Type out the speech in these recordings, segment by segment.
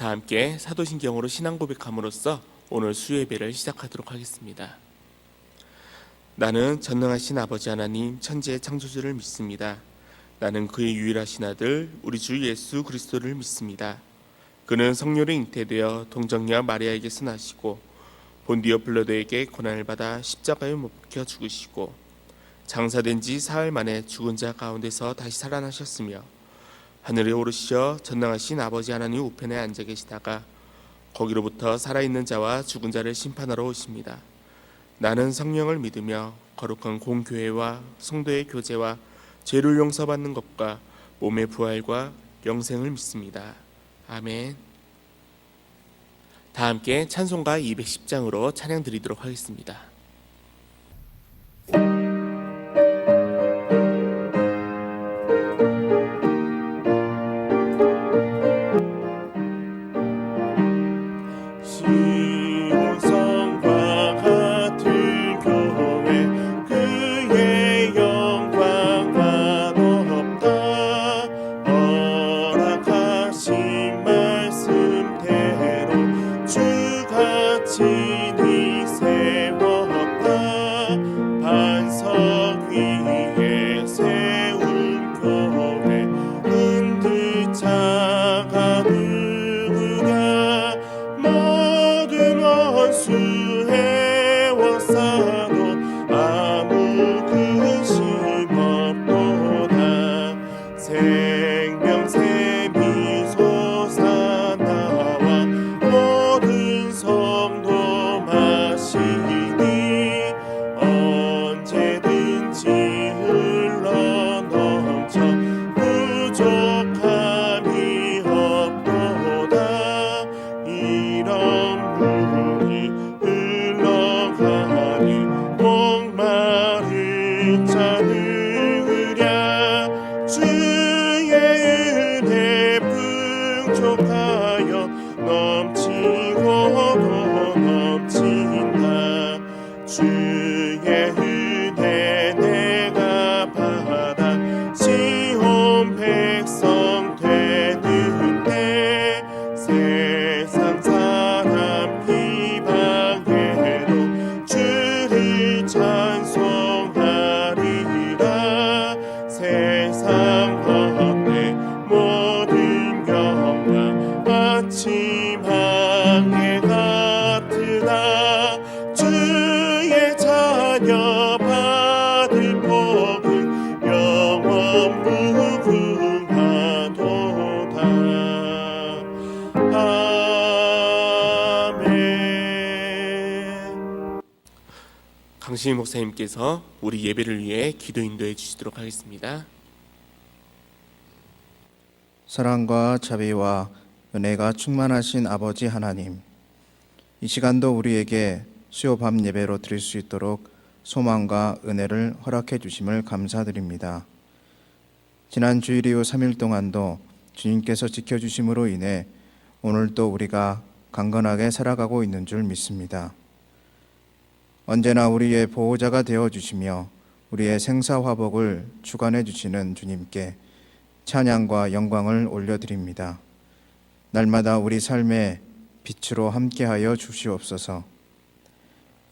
다 함께 사도신경으로 신앙 고백함으로써 오늘 수요예배를 시작하도록 하겠습니다. 나는 전능하신 아버지 하나님 천지의 창조주를 믿습니다. 나는 그의 유일하신 아들 우리 주 예수 그리스도를 믿습니다. 그는 성령으로 잉태되어 동정녀 마리아에게서 나시고 본디오 빌라도에게 고난을 받아 십자가에 못 박혀 죽으시고 장사된 지 사흘 만에 죽은 자 가운데서 다시 살아나셨으며 하늘에 오르시어 전능하신 아버지 하나님 우편에 앉아 계시다가 거기로부터 살아있는 자와 죽은 자를 심판하러 오십니다. 나는 성령을 믿으며 거룩한 공교회와 성도의 교제와 죄를 용서받는 것과 몸의 부활과 영생을 믿습니다. 아멘. 다 함께 찬송가 210장으로 찬양 드리도록 하겠습니다. 강신희 목사님께서 우리 예배를 위해 기도 인도해 주시도록 하겠습니다. 사랑과 자비와 은혜가 충만하신 아버지 하나님, 이 시간도 우리에게 수요 밤 예배로 드릴 수 있도록 소망과 은혜를 허락해 주심을 감사드립니다. 지난 주일 이후 3일 동안도 주님께서 지켜주심으로 인해 오늘도 우리가 강건하게 살아가고 있는 줄 믿습니다. 언제나 우리의 보호자가 되어주시며 우리의 생사화복을 주관해 주시는 주님께 찬양과 영광을 올려드립니다. 날마다 우리 삶의 빛으로 함께하여 주시옵소서.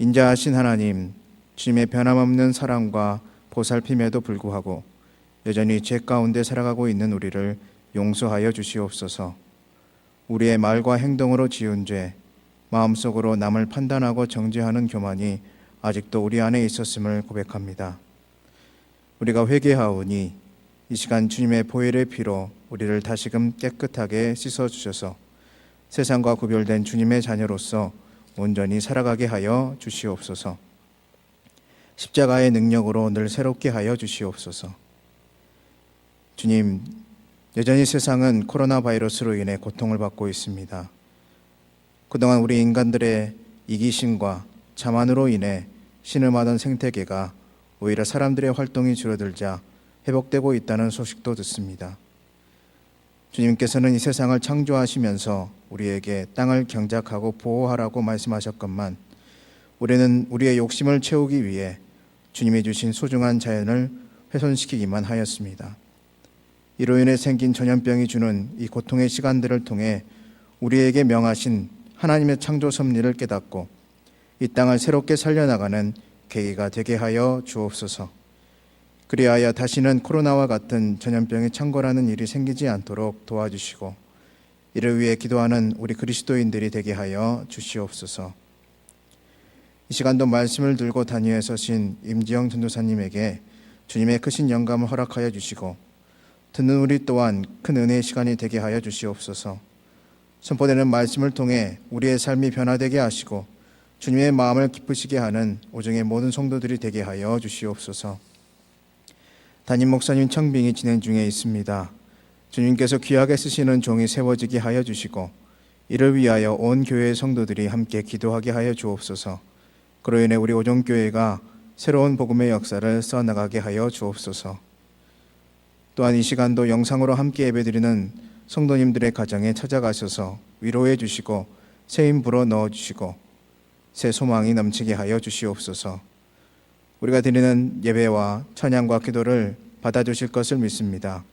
인자하신 하나님, 주님의 변함없는 사랑과 보살핌에도 불구하고 여전히 죄 가운데 살아가고 있는 우리를 용서하여 주시옵소서. 우리의 말과 행동으로 지은 죄, 마음속으로 남을 판단하고 정죄하는 교만이 아직도 우리 안에 있었음을 고백합니다. 우리가 회개하오니 이 시간 주님의 보혈의 피로 우리를 다시금 깨끗하게 씻어주셔서 세상과 구별된 주님의 자녀로서 온전히 살아가게 하여 주시옵소서. 십자가의 능력으로 늘 새롭게 하여 주시옵소서. 주님, 여전히 세상은 코로나 바이러스로 인해 고통을 받고 있습니다. 그동안 우리 인간들의 이기심과 자만으로 인해 신음하던 생태계가 오히려 사람들의 활동이 줄어들자 회복되고 있다는 소식도 듣습니다. 주님께서는 이 세상을 창조하시면서 우리에게 땅을 경작하고 보호하라고 말씀하셨건만 우리는 우리의 욕심을 채우기 위해 주님이 주신 소중한 자연을 훼손시키기만 하였습니다. 이로 인해 생긴 전염병이 주는 이 고통의 시간들을 통해 우리에게 명하신 하나님의 창조 섭리를 깨닫고 이 땅을 새롭게 살려나가는 계기가 되게 하여 주옵소서. 그리하여 다시는 코로나와 같은 전염병이 창궐하는 일이 생기지 않도록 도와주시고 이를 위해 기도하는 우리 그리스도인들이 되게 하여 주시옵소서. 이 시간도 말씀을 들고 단위에 서신 임지영 전도사님에게 주님의 크신 영감을 허락하여 주시고 듣는 우리 또한 큰 은혜의 시간이 되게 하여 주시옵소서. 선포되는 말씀을 통해 우리의 삶이 변화되게 하시고 주님의 마음을 기쁘시게 하는 오정의 모든 성도들이 되게 하여 주시옵소서. 담임 목사님 청빙이 진행 중에 있습니다. 주님께서 귀하게 쓰시는 종이 세워지게 하여 주시고 이를 위하여 온 교회의 성도들이 함께 기도하게 하여 주옵소서. 그로 인해 우리 오정교회가 새로운 복음의 역사를 써나가게 하여 주옵소서. 또한 이 시간도 영상으로 함께 예배드리는 성도님들의 가정에 찾아가셔서 위로해 주시고 새 힘 불어 넣어 주시고 새 소망이 넘치게 하여 주시옵소서. 우리가 드리는 예배와 찬양과 기도를 받아주실 것을 믿습니다.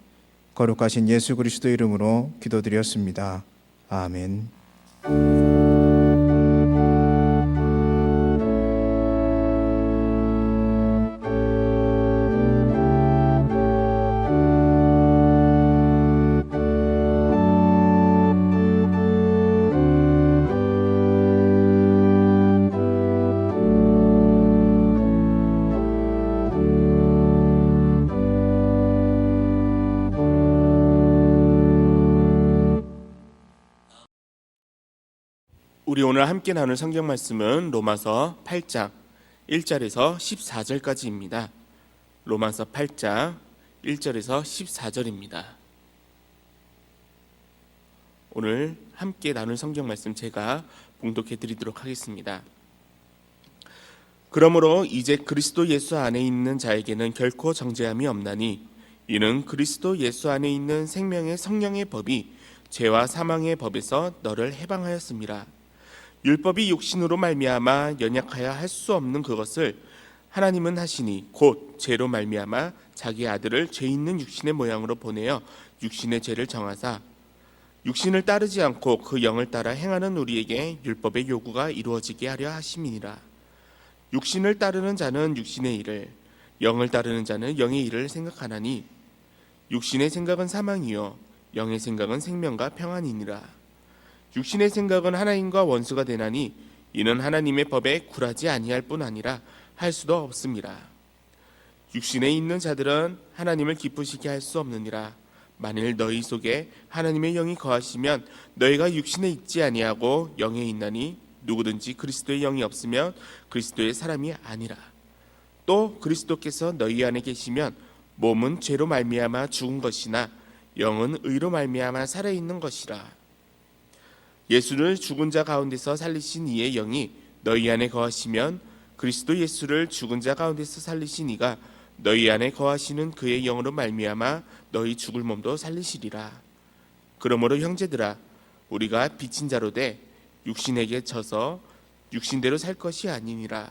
거룩하신 예수 그리스도 이름으로 기도드렸습니다. 아멘. 우리 오늘 함께 나눌 성경 말씀은 로마서 8장 1절에서 14절까지입니다. 로마서 8장 1절에서 14절입니다. 오늘 함께 나눌 성경 말씀 제가 봉독해 드리도록 하겠습니다. 그러므로 이제 그리스도 예수 안에 있는 자에게는 결코 정죄함이 없나니 이는 그리스도 예수 안에 있는 생명의 성령의 법이 죄와 사망의 법에서 너를 해방하였음이라. 율법이 육신으로 말미암아 연약하여 할 수 없는 그것을 하나님은 하시니 곧 죄로 말미암아 자기 아들을 죄 있는 육신의 모양으로 보내어 육신의 죄를 정하사 육신을 따르지 않고 그 영을 따라 행하는 우리에게 율법의 요구가 이루어지게 하려 하심이니라. 육신을 따르는 자는 육신의 일을, 영을 따르는 자는 영의 일을 생각하나니 육신의 생각은 사망이요 영의 생각은 생명과 평안이니라. 육신의 생각은 하나님과 원수가 되나니 이는 하나님의 법에 굴하지 아니할 뿐 아니라 할 수도 없습니다. 육신에 있는 자들은 하나님을 기쁘시게 할 수 없느니라. 만일 너희 속에 하나님의 영이 거하시면 너희가 육신에 있지 아니하고 영에 있나니 누구든지 그리스도의 영이 없으면 그리스도의 사람이 아니라. 또 그리스도께서 너희 안에 계시면 몸은 죄로 말미암아 죽은 것이나 영은 의로 말미암아 살아있는 것이라. 예수를 죽은 자 가운데서 살리신 이의 영이 너희 안에 거하시면 그리스도 예수를 죽은 자 가운데서 살리신 이가 너희 안에 거하시는 그의 영으로 말미암아 너희 죽을 몸도 살리시리라. 그러므로 형제들아 우리가 빚진 자로 돼 육신에게 져서 육신대로 살 것이 아니니라.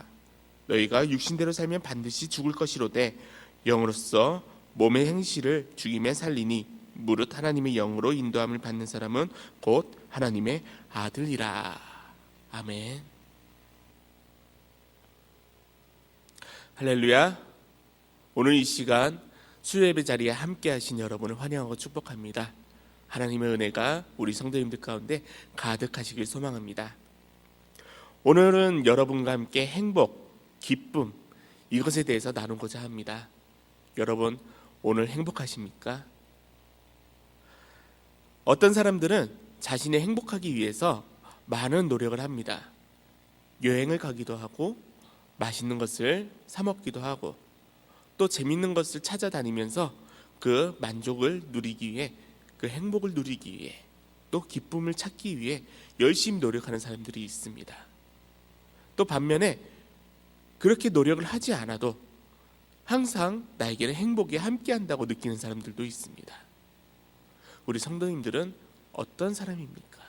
너희가 육신대로 살면 반드시 죽을 것이로되 영으로서 몸의 행실을 죽이며 살리니 무릇 하나님의 영으로 인도함을 받는 사람은 곧 하나님의 아들이라. 아멘. 할렐루야. 오늘 이 시간 수요예배 자리에 함께 하신 여러분을 환영하고 축복합니다. 하나님의 은혜가 우리 성도님들 가운데 가득하시길 소망합니다. 오늘은 여러분과 함께 행복, 기쁨 이것에 대해서 나누고자 합니다. 여러분 오늘 행복하십니까? 어떤 사람들은 자신이 행복하기 위해서 많은 노력을 합니다. 여행을 가기도 하고 맛있는 것을 사 먹기도 하고 또 재밌는 것을 찾아다니면서 그 만족을 누리기 위해 그 행복을 누리기 위해 또 기쁨을 찾기 위해 열심히 노력하는 사람들이 있습니다. 또 반면에 그렇게 노력을 하지 않아도 항상 나에게는 행복이 함께한다고 느끼는 사람들도 있습니다. 우리 성도님들은 어떤 사람입니까?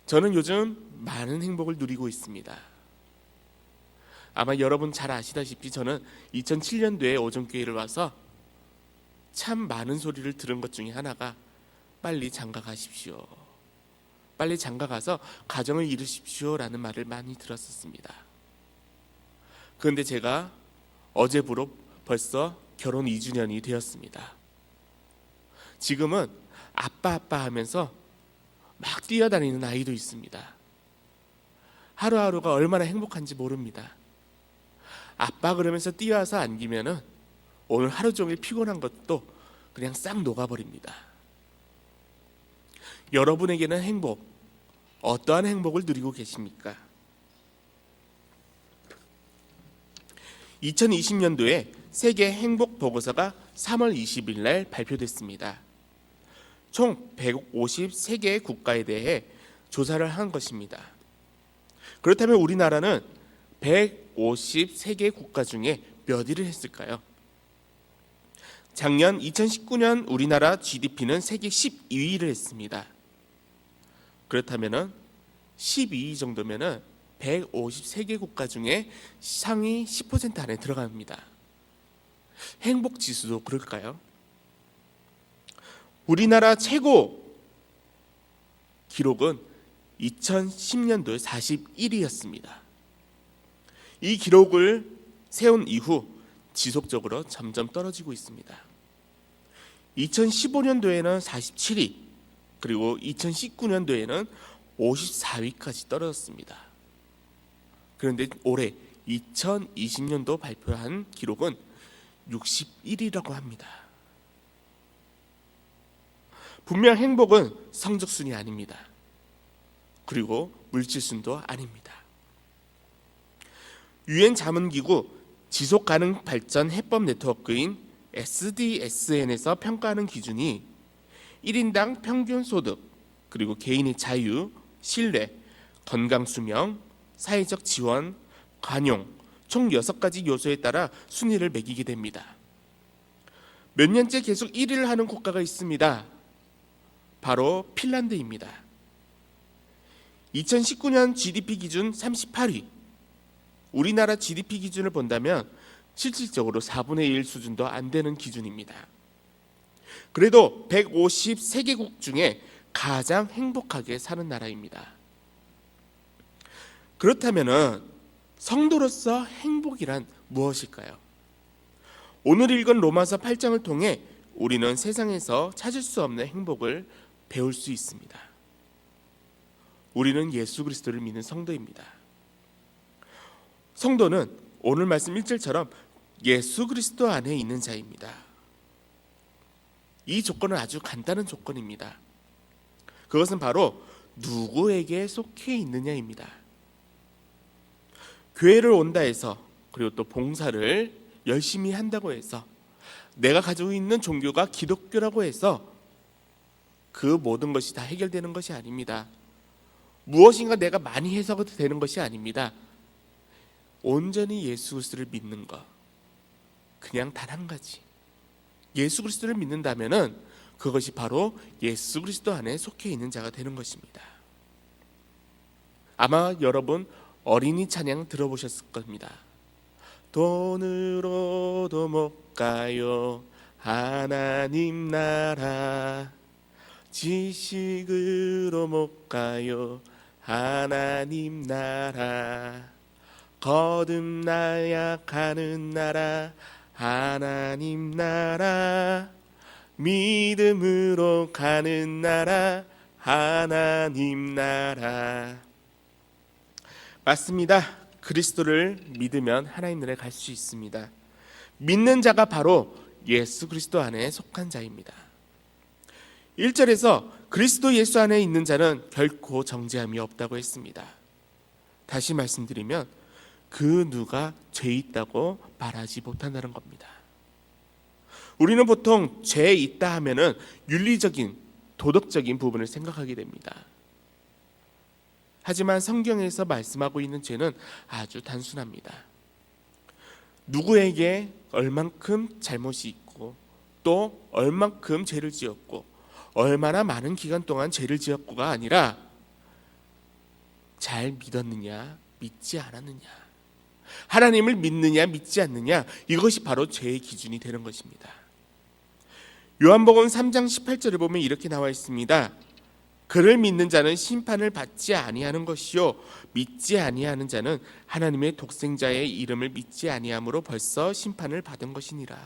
저는 요즘 많은 행복을 누리고 있습니다. 아마 여러분 잘 아시다시피 저는 2007년도에 오정교회를 와서 참 많은 소리를 들은 것 중에 하나가 빨리 장가 가십시오. 빨리 장가가서 가정을 이루십시오라는 말을 많이 들었었습니다. 그런데 제가 어제부로 벌써 결혼 2주년이 되었습니다. 지금은 아빠 하면서 막 뛰어다니는 아이도 있습니다. 하루하루가 얼마나 행복한지 모릅니다. 아빠 그러면서 뛰어와서 안기면은 오늘 하루 종일 피곤한 것도 그냥 싹 녹아버립니다. 여러분에게는 행복, 어떠한 행복을 누리고 계십니까? 2020년도에 세계 행복 보고서가 3월 20일 날 발표됐습니다. 총 153개의 국가에 대해 조사를 한 것입니다. 그렇다면 우리나라는 153개 국가 중에 몇 위를 했을까요? 작년 2019년 우리나라 GDP는 세계 12위를 했습니다. 그렇다면 12위 정도면 153개 국가 중에 상위 10% 안에 들어갑니다. 행복 지수도 그럴까요? 우리나라 최고 기록은 2010년도에 41위였습니다. 이 기록을 세운 이후 지속적으로 점점 떨어지고 있습니다. 2015년도에는 47위, 그리고 2019년도에는 54위까지 떨어졌습니다. 그런데 올해 2020년도 발표한 기록은 61위라고 합니다. 분명 행복은 성적순이 아닙니다. 그리고 물질순도 아닙니다. 유엔 자문기구 지속가능 발전 해법 네트워크인 SDSN에서 평가하는 기준이 1인당 평균 소득, 그리고 개인의 자유, 신뢰, 건강 수명, 사회적 지원, 관용 총 6가지 요소에 따라 순위를 매기게 됩니다. 몇 년째 계속 1위를 하는 국가가 있습니다. 바로 핀란드입니다. 2019년 GDP 기준 38위. 우리나라 GDP 기준을 본다면 실질적으로 4분의 1 수준도 안 되는 기준입니다. 그래도 153개국 중에 가장 행복하게 사는 나라입니다. 그렇다면 성도로서 행복이란 무엇일까요? 오늘 읽은 로마서 8장을 통해 우리는 세상에서 찾을 수 없는 행복을 배울 수 있습니다. 우리는 예수 그리스도를 믿는 성도입니다. 성도는 오늘 말씀 1절처럼 예수 그리스도 안에 있는 자입니다. 이 조건은 아주 간단한 조건입니다. 그것은 바로 누구에게 속해 있느냐입니다. 교회를 온다 해서, 그리고 또 봉사를 열심히 한다고 해서, 내가 가지고 있는 종교가 기독교라고 해서 그 모든 것이 다 해결되는 것이 아닙니다. 무엇인가 내가 많이 해서 되는 것이 아닙니다. 온전히 예수 그리스도를 믿는 것, 그냥 단 한 가지, 예수 그리스도를 믿는다면은 그것이 바로 예수 그리스도 안에 속해 있는 자가 되는 것입니다. 아마 여러분 어린이 찬양 들어보셨을 겁니다. 돈으로도 못 가요 하나님 나라, 지식으로 못 가요 하나님 나라, 거듭나야 가는 나라 하나님 나라, 믿음으로 가는 나라 하나님 나라. 맞습니다. 그리스도를 믿으면 하나님 나라에 갈 수 있습니다. 믿는 자가 바로 예수 그리스도 안에 속한 자입니다. 1절에서 그리스도 예수 안에 있는 자는 결코 정죄함이 없다고 했습니다. 다시 말씀드리면 그 누가 죄 있다고 말하지 못한다는 겁니다. 우리는 보통 죄 있다 하면은 윤리적인, 도덕적인 부분을 생각하게 됩니다. 하지만 성경에서 말씀하고 있는 죄는 아주 단순합니다. 누구에게 얼만큼 잘못이 있고, 또 얼만큼 죄를 지었고, 얼마나 많은 기간 동안 죄를 지었고가 아니라 잘 믿었느냐, 믿지 않았느냐, 하나님을 믿느냐, 믿지 않느냐, 이것이 바로 죄의 기준이 되는 것입니다. 요한복음 3장 18절을 보면 이렇게 나와 있습니다. 그를 믿는 자는 심판을 받지 아니하는 것이요 믿지 아니하는 자는 하나님의 독생자의 이름을 믿지 아니함으로 벌써 심판을 받은 것이니라.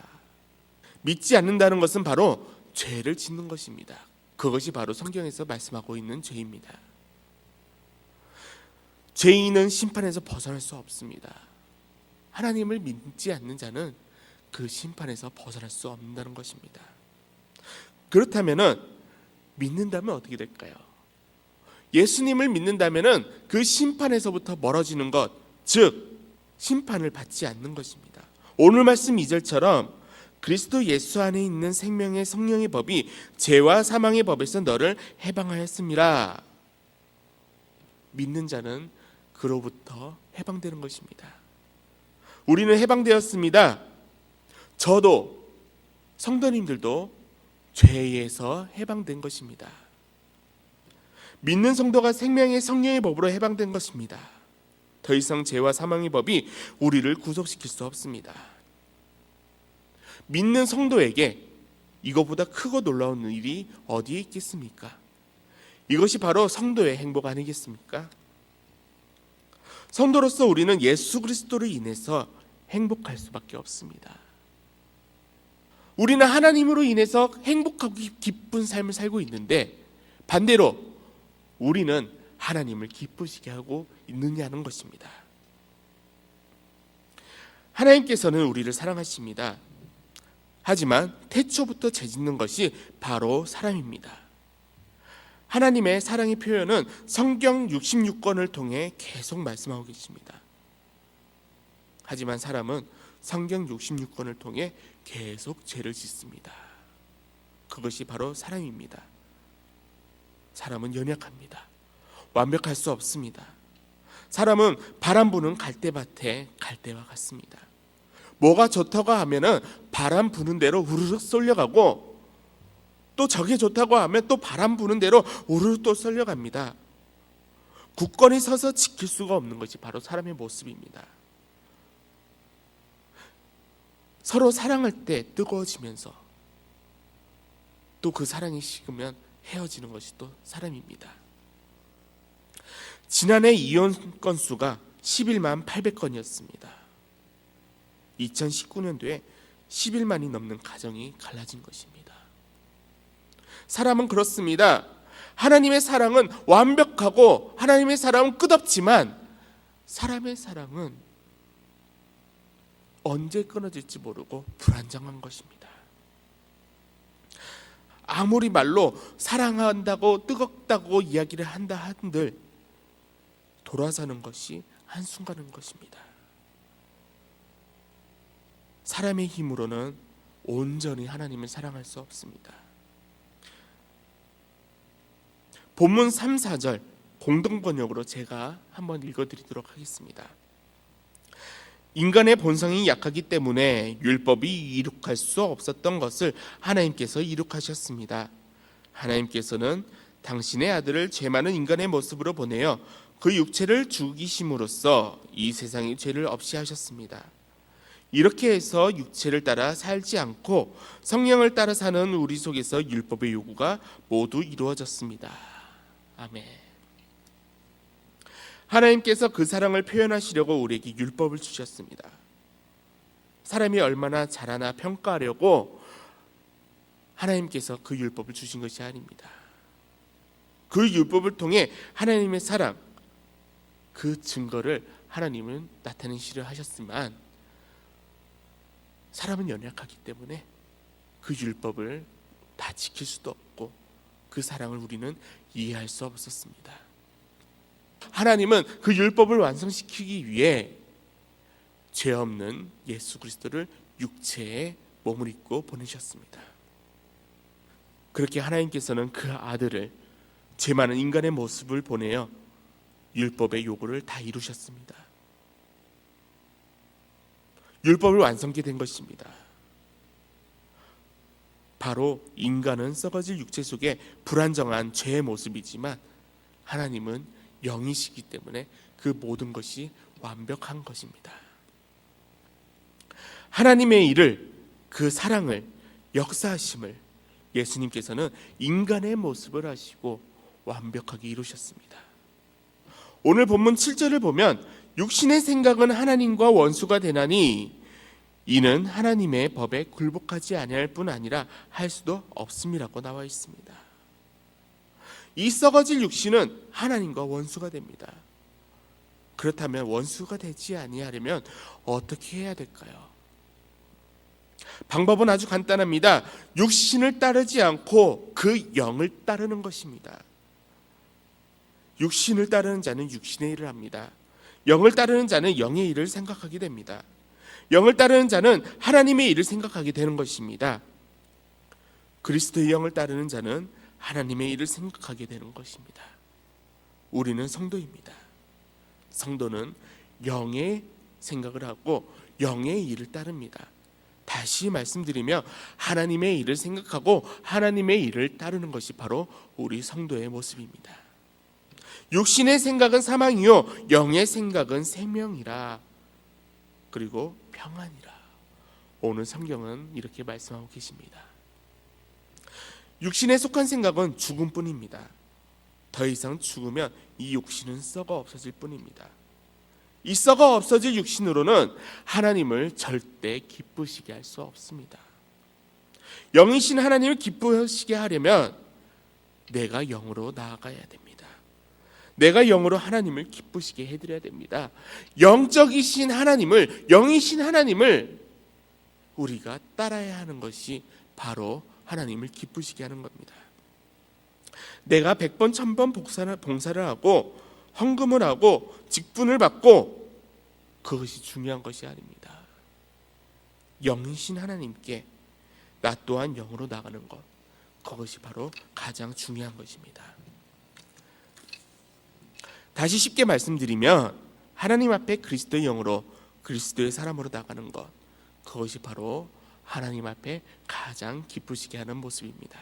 믿지 않는다는 것은 바로 죄를 짓는 것입니다. 그것이 바로 성경에서 말씀하고 있는 죄입니다. 죄인은 심판에서 벗어날 수 없습니다. 하나님을 믿지 않는 자는 그 심판에서 벗어날 수 없다는 것입니다. 그렇다면 믿는다면 어떻게 될까요? 예수님을 믿는다면 그 심판에서부터 멀어지는 것, 즉 심판을 받지 않는 것입니다. 오늘 말씀 2절처럼 그리스도 예수 안에 있는 생명의 성령의 법이 죄와 사망의 법에서 너를 해방하였습니다. 믿는 자는 그로부터 해방되는 것입니다. 우리는 해방되었습니다. 저도 성도님들도 죄에서 해방된 것입니다. 믿는 성도가 생명의 성령의 법으로 해방된 것입니다. 더 이상 죄와 사망의 법이 우리를 구속시킬 수 없습니다. 믿는 성도에게 이것보다 크고 놀라운 일이 어디에 있겠습니까? 이것이 바로 성도의 행복 아니겠습니까? 성도로서 우리는 예수 그리스도로 인해서 행복할 수밖에 없습니다. 우리는 하나님으로 인해서 행복하고 기쁜 삶을 살고 있는데 반대로 우리는 하나님을 기쁘시게 하고 있느냐는 것입니다. 하나님께서는 우리를 사랑하십니다. 하지만 태초부터 죄짓는 것이 바로 사람입니다. 하나님의 사랑의 표현은 성경 66권을 통해 계속 말씀하고 계십니다. 하지만 사람은 성경 66권을 통해 계속 죄를 짓습니다. 그것이 바로 사람입니다. 사람은 연약합니다. 완벽할 수 없습니다. 사람은 바람 부는 갈대밭에 갈대와 같습니다. 뭐가 좋다고 하면은 바람 부는 대로 우르르 쏠려가고 또 저게 좋다고 하면 또 바람 부는 대로 우르르 또 쏠려갑니다. 굳건히 서서 지킬 수가 없는 것이 바로 사람의 모습입니다. 서로 사랑할 때 뜨거워지면서 또 그 사랑이 식으면 헤어지는 것이 또 사람입니다. 지난해 이혼 건수가 11만 800건이었습니다. 2019년도에 11만이 넘는 가정이 갈라진 것입니다. 사람은 그렇습니다. 하나님의 사랑은 완벽하고 하나님의 사랑은 끝없지만 사람의 사랑은 언제 끊어질지 모르고 불안정한 것입니다. 아무리 말로 사랑한다고 뜨겁다고 이야기를 한다 한들 돌아서는 것이 한순간인 것입니다. 사람의 힘으로는 온전히 하나님을 사랑할 수 없습니다. 본문 3, 4절 공동번역으로 제가 한번 읽어드리도록 하겠습니다. 인간의 본성이 약하기 때문에 율법이 이룩할 수 없었던 것을 하나님께서 이룩하셨습니다. 하나님께서는 당신의 아들을 죄 많은 인간의 모습으로 보내어 그 육체를 죽이심으로써 이 세상의 죄를 없이 하셨습니다. 이렇게 해서 육체를 따라 살지 않고 성령을 따라 사는 우리 속에서 율법의 요구가 모두 이루어졌습니다. 아멘. 하나님께서 그 사랑을 표현하시려고 우리에게 율법을 주셨습니다. 사람이 얼마나 잘하나 평가하려고 하나님께서 그 율법을 주신 것이 아닙니다. 그 율법을 통해 하나님의 사랑, 그 증거를 하나님은 나타내시려 하셨지만 사람은 연약하기 때문에 그 율법을 다 지킬 수도 없고 그 사랑을 우리는 이해할 수 없었습니다. 하나님은 그 율법을 완성시키기 위해 죄 없는 예수 그리스도를 육체에 몸을 입고 보내셨습니다. 그렇게 하나님께서는 그 아들을 죄 많은 인간의 모습을 보내어 율법의 요구를 다 이루셨습니다. 율법을 완성케 된 것입니다. 바로 인간은 썩어질 육체 속에 불안정한 죄의 모습이지만 하나님은 영이시기 때문에 그 모든 것이 완벽한 것입니다. 하나님의 일을, 그 사랑을, 역사하심을 예수님께서는 인간의 모습을 하시고 완벽하게 이루셨습니다. 오늘 본문 7절을 보면 육신의 생각은 하나님과 원수가 되나니 이는 하나님의 법에 굴복하지 아니할 뿐 아니라 할 수도 없음이라고 나와 있습니다. 이 썩어질 육신은 하나님과 원수가 됩니다. 그렇다면 원수가 되지 아니하려면 어떻게 해야 될까요? 방법은 아주 간단합니다. 육신을 따르지 않고 그 영을 따르는 것입니다. 육신을 따르는 자는 육신의 일을 합니다. 영을 따르는 자는 영의 일을 생각하게 됩니다. 영을 따르는 자는 하나님의 일을 생각하게 되는 것입니다. 그리스도의 영을 따르는 자는 하나님의 일을 생각하게 되는 것입니다. 우리는 성도입니다. 성도는 영의 생각을 하고 영의 일을 따릅니다. 다시 말씀드리며 하나님의 일을 생각하고 하나님의 일을 따르는 것이 바로 우리 성도의 모습입니다. 육신의 생각은 사망이요 영의 생각은 생명이라, 그리고 평안이라. 오늘 성경은 이렇게 말씀하고 계십니다. 육신에 속한 생각은 죽음뿐입니다. 더 이상 죽으면 이 육신은 썩어 없어질 뿐입니다. 이 썩어 없어질 육신으로는 하나님을 절대 기쁘시게 할 수 없습니다. 영이신 하나님을 기쁘시게 하려면 내가 영으로 나아가야 됩니다. 내가 영으로 하나님을 기쁘시게 해드려야 됩니다. 영적이신 하나님을, 영이신 하나님을 우리가 따라야 하는 것이 바로 하나님을 기쁘시게 하는 겁니다. 내가 100번 1000번 봉사를 하고 헌금을 하고 직분을 받고 그것이 중요한 것이 아닙니다. 영이신 하나님께 나 또한 영으로 나가는 것, 그것이 바로 가장 중요한 것입니다. 다시 쉽게 말씀드리면 하나님 앞에 그리스도의 영으로, 그리스도의 사람으로 나가는 것, 그것이 바로 하나님 앞에 가장 기쁘시게 하는 모습입니다.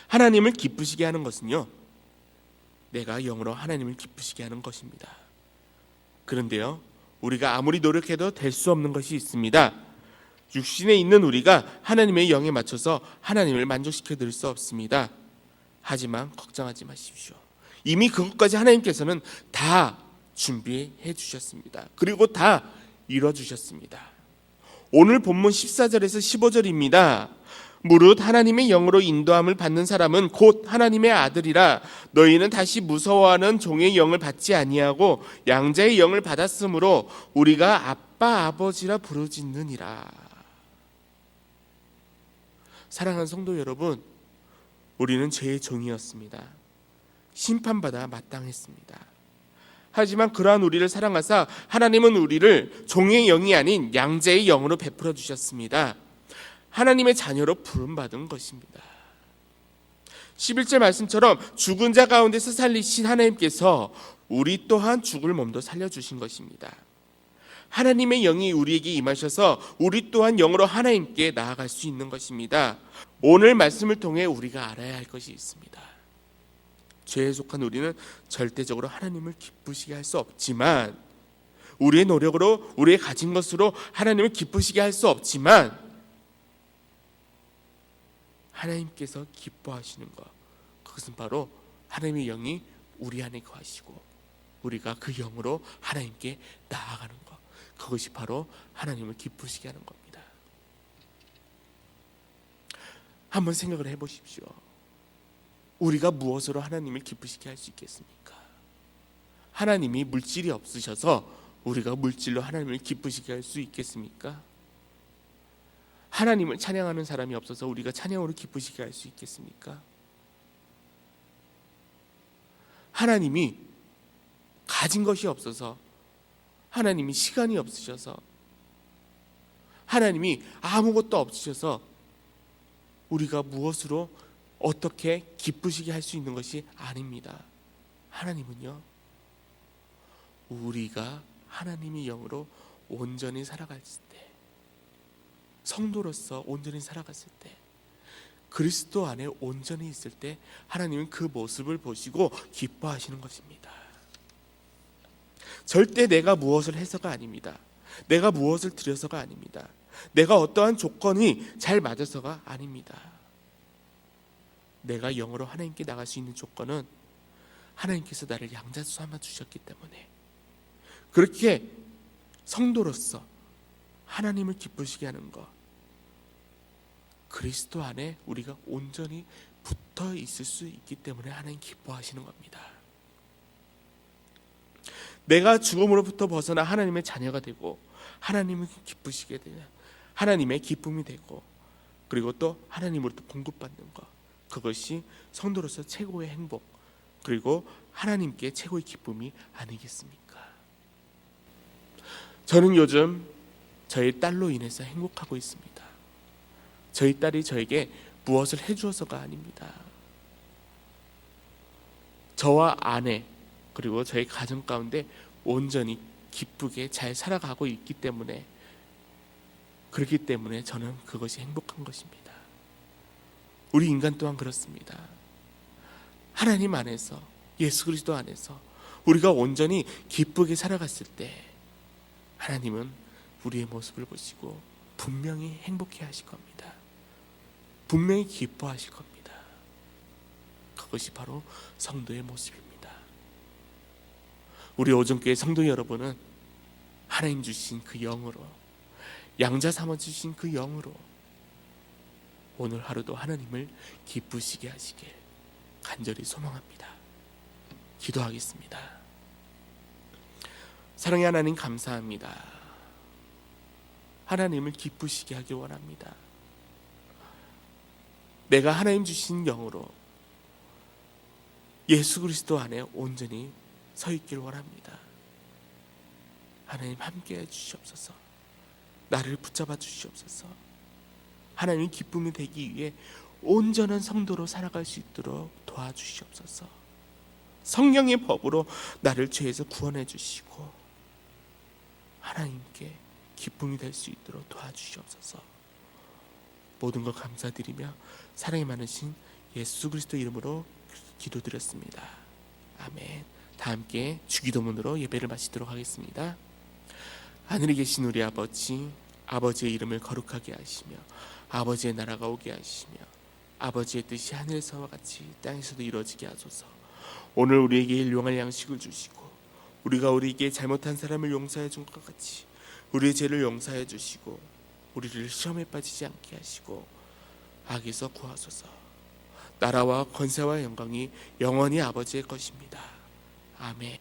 하나님을 기쁘시게 하는 것은요, 내가 영으로 하나님을 기쁘시게 하는 것입니다. 그런데요, 우리가 아무리 노력해도 될 수 없는 것이 있습니다. 육신에 있는 우리가 하나님의 영에 맞춰서 하나님을 만족시켜 드릴 수 없습니다. 하지만 걱정하지 마십시오. 이미 그것까지 하나님께서는 다 준비해 주셨습니다. 그리고 다 이루어 주셨습니다. 오늘 본문 14절에서 15절입니다. 무릇 하나님의 영으로 인도함을 받는 사람은 곧 하나님의 아들이라. 너희는 다시 무서워하는 종의 영을 받지 아니하고 양자의 영을 받았으므로 우리가 아빠 아버지라 부르짖느니라. 사랑하는 성도 여러분, 우리는 죄의 종이었습니다. 심판받아 마땅했습니다. 하지만 그러한 우리를 사랑하사 하나님은 우리를 종의 영이 아닌 양자의 영으로 베풀어 주셨습니다. 하나님의 자녀로 부름받은 것입니다. 11절 말씀처럼 죽은 자 가운데서 살리신 하나님께서 우리 또한 죽을 몸도 살려주신 것입니다. 하나님의 영이 우리에게 임하셔서 우리 또한 영으로 하나님께 나아갈 수 있는 것입니다. 오늘 말씀을 통해 우리가 알아야 할 것이 있습니다. 죄에 속한 우리는 절대적으로 하나님을 기쁘시게 할 수 없지만, 우리의 노력으로 우리의 가진 것으로 하나님을 기쁘시게 할 수 없지만, 하나님께서 기뻐하시는 것, 그것은 바로 하나님의 영이 우리 안에 거하시고 우리가 그 영으로 하나님께 나아가는 것, 그것이 바로 하나님을 기쁘시게 하는 겁니다. 한번 생각을 해보십시오. 우리가 무엇으로 하나님을 기쁘시게 할 수 있겠습니까? 하나님이 물질이 없으셔서 우리가 물질로 하나님을 기쁘시게 할 수 있겠습니까? 하나님을 찬양하는 사람이 없어서 우리가 찬양으로 기쁘시게 할 수 있겠습니까? 하나님이 가진 것이 없어서, 하나님이 시간이 없으셔서, 하나님이 아무것도 없으셔서 우리가 무엇으로 어떻게 기쁘시게 할 수 있는 것이 아닙니다. 하나님은요, 우리가 하나님의 영으로 온전히 살아갔을 때, 성도로서 온전히 살아갔을 때, 그리스도 안에 온전히 있을 때 하나님은 그 모습을 보시고 기뻐하시는 것입니다. 절대 내가 무엇을 해서가 아닙니다. 내가 무엇을 드려서가 아닙니다. 내가 어떠한 조건이 잘 맞아서가 아닙니다. 내가 영으로 하나님께 나갈 수 있는 조건은 하나님께서 나를 양자 삼아 주셨기 때문에, 그렇게 성도로서 하나님을 기쁘시게 하는 것, 그리스도 안에 우리가 온전히 붙어 있을 수 있기 때문에 하나님 기뻐하시는 겁니다. 내가 죽음으로부터 벗어나 하나님의 자녀가 되고 하나님을 기쁘시게 되는, 하나님의 기쁨이 되고, 그리고 또 하나님으로부터 공급받는 것, 그것이 성도로서 최고의 행복, 그리고 하나님께 최고의 기쁨이 아니겠습니까? 저는 요즘 저희 딸로 인해서 행복하고 있습니다. 저희 딸이 저에게 무엇을 해주어서가 아닙니다. 저와 아내 그리고 저희 가정 가운데 온전히 기쁘게 잘 살아가고 있기 때문에, 그렇기 때문에 저는 그것이 행복한 것입니다. 우리 인간 또한 그렇습니다. 하나님 안에서, 예수 그리스도 안에서 우리가 온전히 기쁘게 살아갔을 때 하나님은 우리의 모습을 보시고 분명히 행복해 하실 겁니다. 분명히 기뻐하실 겁니다. 그것이 바로 성도의 모습입니다. 우리 오전교회 성도 여러분은 하나님 주신 그 영으로, 양자 삼아 주신 그 영으로 오늘 하루도 하나님을 기쁘시게 하시길 간절히 소망합니다. 기도하겠습니다. 사랑의 하나님, 감사합니다. 하나님을 기쁘시게 하길 원합니다. 내가 하나님 주신 영으로 예수 그리스도 안에 온전히 서 있길 원합니다. 하나님 함께해 주시옵소서. 나를 붙잡아 주시옵소서. 하나님 기쁨이 되기 위해 온전한 성도로 살아갈 수 있도록 도와주시옵소서. 성령의 법으로 나를 죄에서 구원해 주시고 하나님께 기쁨이 될 수 있도록 도와주시옵소서. 모든 것 감사드리며 사랑이 많으신 예수 그리스도 이름으로 기도드렸습니다. 아멘. 다 함께 주기도문으로 예배를 마치도록 하겠습니다. 하늘에 계신 우리 아버지, 아버지의 이름을 거룩하게 하시며 아버지의 나라가 오게 하시며 아버지의 뜻이 하늘에서와 같이 땅에서도 이루어지게 하소서. 오늘 우리에게 일용할 양식을 주시고 우리가 우리에게 잘못한 사람을 용서해 준 것 같이 우리의 죄를 용서해 주시고 우리를 시험에 빠지지 않게 하시고 악에서 구하소서. 나라와 권세와 영광이 영원히 아버지의 것입니다. 아멘.